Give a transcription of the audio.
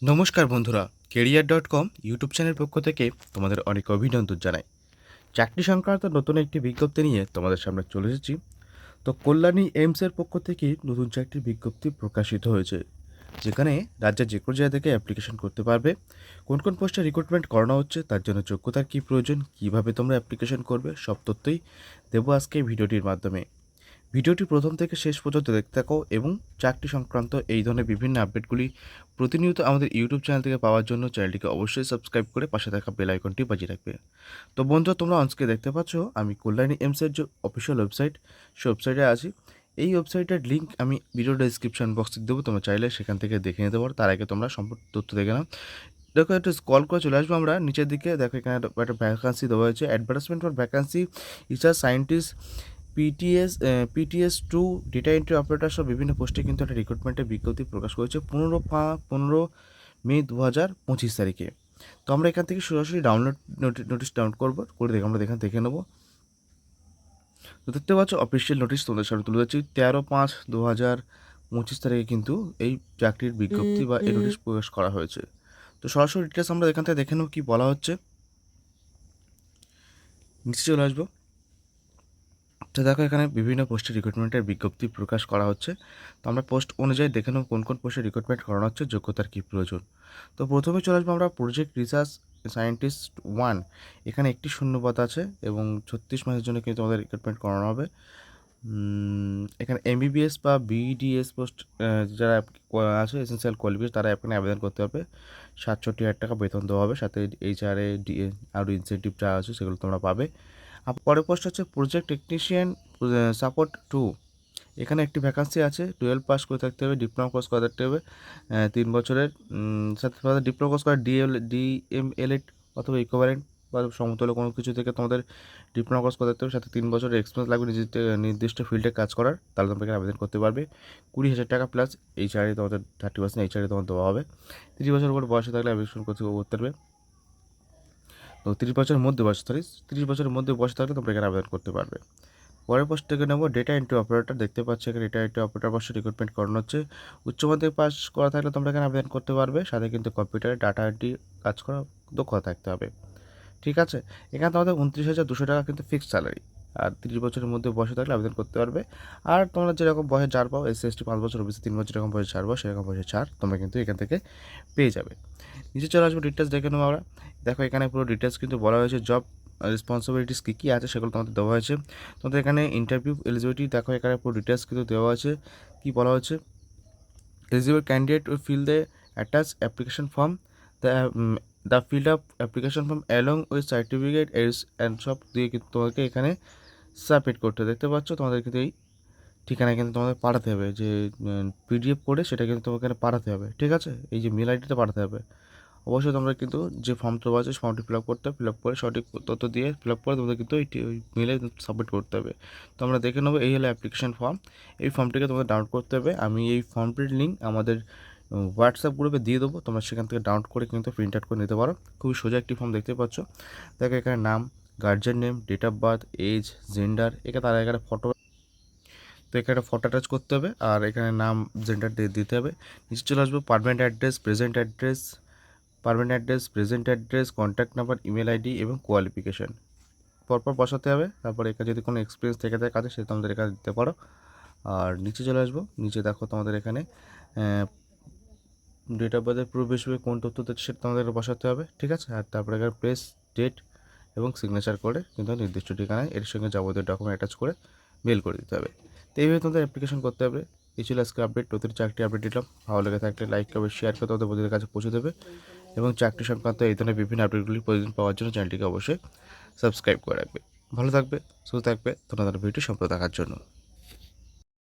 নমস্কার বন্ধুরা, career.com YouTube চ্যানেলের পক্ষ থেকে তোমাদের অনেক অভিনন্দন জানাই। চাকরি সংক্রান্ত নতুন একটি বিজ্ঞপ্তি নিয়ে তোমাদের সামনে চলে এসেছি। তো কল্যাণী এইমসের পক্ষ থেকে নতুন চাকরির বিজ্ঞপ্তি প্রকাশিত হয়েছে, যেখানে রাজ্যের যে কোনো জায়গা থেকে অ্যাপ্লিকেশন করতে পারবে। কোন কোন পোস্টে রিক্রুটমেন্ট করানো হচ্ছে, তার জন্য যোগ্যতার কী প্রয়োজন, কীভাবে তোমরা অ্যাপ্লিকেশন করবে, সব তথ্যই দেবো আজকে এই ভিডিওটির মাধ্যমে। ভিডিওটি প্রথম থেকে শেষ পর্যন্ত দেখতে থাকো এবং চাকরি সংক্রান্ত এই ধরনের বিভিন্ন আপডেটগুলি প্রতিনিয়ত আমাদের ইউটিউব চ্যানেল থেকে পাওয়ার জন্য চ্যানেলটিকে অবশ্যই সাবস্ক্রাইব করে পাশে থাকা বেল আইকনটি বাজিয়ে রাখবে। তো বন্ধুরা, তোমরা অনস্ক্রিনে দেখতে পাচ্ছ আমি কল্যাণী এমসের যে অফিসিয়াল ওয়েবসাইট, সেই ওয়েবসাইটে আছি। এই ওয়েবসাইটের লিঙ্ক আমি ভিডিও ডেসক্রিপশন বক্সে দেবো, তোমরা চাইলে সেখান থেকে দেখে নিতে পারো। তার আগে তোমরা সম্পূর্ণ তথ্য দেখে নাও। দেখো, একটু স্ক্রল করে চলে আসবো আমরা নিচের দিকে। দেখো, এখানে একটা ভ্যাকান্সি দেওয়া হয়েছে, advertisement for vacancy research scientist PTS to data entry operator সহ বিভিন্ন পোস্টে কিন্তু একটা রিক্রুটমেন্টের বিজ্ঞপ্তি প্রকাশ করেছে 15 মে 2025 তারিখে। তো আমরা এখান থেকে সরাসরি নোটিশ ডাউনলোড করবো, করে আমরা এখান থেকে নেবো। তো দেখতে পাচ্ছ অফিসিয়াল নোটিশ তোমাদের সামনে তুলে যাচ্ছি। 13/5/2025 তারিখে কিন্তু এই চাকরির বিজ্ঞপ্তি বা এই নোটিশ প্রকাশ করা হয়েছে। তো সরাসরি ডিটেলস আমরা এখান থেকে দেখে নেবো কী বলা হচ্ছে। নিচে চলে আসবো। তো দেখো, এখানে বিভিন্ন পোস্টে রিক্রুটমেন্টের বিজ্ঞপ্তি প্রকাশ করা হচ্ছে। তো আমরা পোস্ট অনুযায়ী দেখে নেব কোন কোন পোস্টে রিক্রুটমেন্ট করানো হচ্ছে, যোগ্যতার কী প্রয়োজন। তো প্রথমে চলে আসবো আমরা প্রজেক্ট রিসার্চ সায়েন্টিস্ট 1। এখানে একটি শূন্যপদ আছে এবং 36 মাসের জন্য কিন্তু আমাদের রিক্রুটমেন্ট করানো হবে। এখানে এমবিবিএস বা বিডিএস পোস্ট যারা আছে এসেন্সিয়াল কোয়ালিফিকেশন, তারা এখানে আবেদন করতে হবে। 67,000 টাকা বেতন দেওয়া হবে, সাথে এইচআরএ আরও ইনসেন্টিভ যা আছে সেগুলো তোমরা পাবে। পরের পোস্ট হচ্ছে প্রজেক্ট টেকনিশিয়ান সাপোর্ট 2। এখানে একটি ভ্যাকান্সি আছে। 12 পাস করে থাকতে হবে, ডিপ্লোমা কোর্স করে থাকতে হবে 3 বছরের, সাথে ডিপ্লোমা কোর্স করা ডিএমএলএড অথবা ইকুইভ্যালেন্ট বা সমতুল্য কোনো কিছু থেকে তোমাদের ডিপ্লোমা কোর্স করে থাকতে হবে, সাথে 3 বছরের এক্সপিরিয়েন্স লাগবে নির্দিষ্ট ফিল্ডে কাজ করার, তাহলে তোমরা এখানে আবেদন করতে পারবে। 20,000 টাকা প্লাস এইচআরএ তোমাদের 30% এইচআরএ তোমার দেওয়া হবে। 30 বছর উপর বয়সে থাকলে আবেদন করতে পারবে। তো 30 বছরের মধ্যে বয়স থাকলে তোমরা এখানে আবেদন করতে পারবে। পরের পোস্ট থেকে নেব ডেটা এন্ট্রি অপারেটর। দেখতে পাচ্ছ এখানে ডেটা এন্ট্রি অপারেটর পোস্টে রিক্রুটমেন্ট করানো হচ্ছে। উচ্চ মাধ্যমিক পাস করা থাকলে তোমরা এখানে আবেদন করতে পারবে, সাথে কিন্তু কম্পিউটারে ডাটা এন্ট্রি কাজ করা দক্ষতা থাকতে হবে। ঠিক আছে, এখানে তোমাদের 29,200 টাকা কিন্তু ফিক্সড স্যালারি। আর 30 বছরের মধ্যে বয়সে থাকলে আবেদন করতে পারবে। আর তোমরা যেরকম বয়সে ছাড় পাও, SC/ST 5 বছর, OBC 3 বছর এরকম বয়সে ছাড় পাও, সেরকম বয়সে ছাড় তোমরা কিন্তু এখান থেকে পেয়ে যাবে। নিচে চলে আসবো, ডিটেলস দেখে নেবো আমরা। দেখো, এখানে পুরো ডিটেলস কিন্তু বলা হয়েছে, জব রেসপন্সিবিলিটিস কী কী আছে সেগুলো তোমাদের দেওয়া হয়েছে। তোমাদের এখানে ইন্টারভিউ এলিজিবিলিটি দেখো, এখানে পুরো ডিটেলস কিন্তু দেওয়া আছে। কী বলা হচ্ছে, eligible candidate will fill the attach application form, the field up application form along with certificates and সব দিয়ে কিন্তু তোমাদেরকে এখানে সাবমিট করতে। দেখতে পাচ্ছ তোমাদের কিন্তু এই ঠিকানায় কিন্তু তোমাদের পাঠাতে হবে, যে পিডিএফ করে সেটা কিন্তু তোমাকে এখানে পাঠাতে হবে। ঠিক আছে, এই যে মেল আইডিতে পাঠাতে হবে। অবশ্যই তোমরা কিন্তু যে ফর্মটা আছে ফর্মটি ফিল আপ করতে হবে, ফিল আপ করে সঠিক তথ্য দিয়ে ফিল আপ করে তোমাদের কিন্তু ওই মেলে সাবমিট করতে হবে। তো আমরা দেখে নেবো, এই হলো অ্যাপ্লিকেশন ফর্ম। এই ফর্মটিকে তোমাদের ডাউনলোড করতে হবে। আমি এই ফর্মটির লিঙ্ক আমাদের হোয়াটসঅ্যাপ গ্রুপে দিয়ে দেবো, তোমরা সেখান থেকে ডাউনলোড করে কিন্তু প্রিন্ট আউট করে নিতে পারো। খুবই সোজা একটি ফর্ম, দেখতে পাচ্ছ। দেখো, এখানে নাম, guardian name, date of birth, age, gender, তারা এখানে ফটো, তো এখানে একটা ফটো অ্যাটাচ করতে হবে, আর এখানে নাম, জেন্ডার দিতে হবে। নিচে চলে আসবো, permanent address, present address, contact number, email ID এবং কোয়ালিফিকেশান পরপর বসাতে হবে। তারপরে এখানে যদি কোনো এক্সপিরিয়েন্স থেকে থাকে কাজে, সেটা তোমাদের এখানে দিতে পারো। আর নিচে চলে আসবো, নিচে দেখো তোমাদের এখানে ডেট অফ বার্থের প্রুফ হিসেবে কোন তথ্য দিচ্ছে সেটা তোমাদের বসাতে হবে। ঠিক আছে, আর তারপরে এখানে প্লেস, ডেট এবং সিগনেচার করে কিন্তু নির্দিষ্ট ঠিকানায় এর সঙ্গে যাবতীয় ডকুমেন্ট অ্যাটাচ করে মেল করে দিতে হবে। তো এইভাবে তোমাদের অ্যাপ্লিকেশন করতে হবে। এই ছিল আজকে আপডেট, নতুন চাকরি আপডেট দিলাম। ভালো লেগে থাকলে লাইক করবে, শেয়ার করে তোমাদের বন্ধুদের কাছে পৌঁছে দেবে, এবং চাকরি সংক্রান্ত এই ধরনের বিভিন্ন আপডেটগুলি প্রতিদিন পাওয়ার জন্য চ্যানেলটিকে অবশ্যই সাবস্ক্রাইব করে রাখবে। ভালো থাকবে, সুস্থ থাকবে, ধন্যবাদ ভিডিও সম্পর্কে দেখার জন্য।